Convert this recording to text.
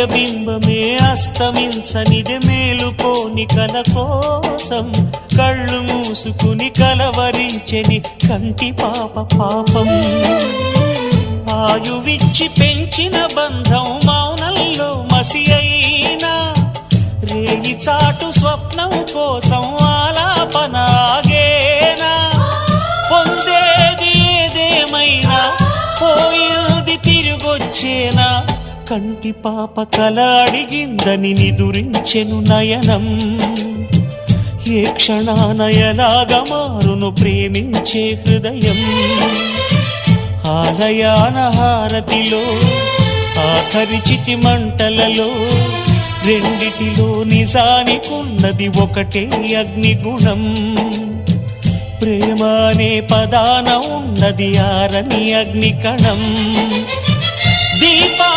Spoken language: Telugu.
సూర్యబింబమే అస్తమించనిదే మేలుకోని కల కోసం కళ్ళు మూసుకుని కలవరించెని కంటి పాప పాపం ఆయువిచ్చి పెంచిన బంధం మౌనంలో మసి అయినా రేగి చాటు స్వప్నం కోసం ఆలాపన ఆగేనా పొందేది ఏదేమైనా పోయింది తిరిగొచ్చేనా కంటి పాప కల అడిగిందని నిదురించెను నయనం ఏ క్షణాన ఎలాగా మారును ప్రేమించే హృదయం ఆలయాన హారతిలో ఆఖరి చితి మంటలలో రెండిటిలో నిజానికున్నది ఒకటే అగ్నిగుణం ప్రేమ అనే పదాన ఉన్నది ఆరని అగ్నికణం దీపా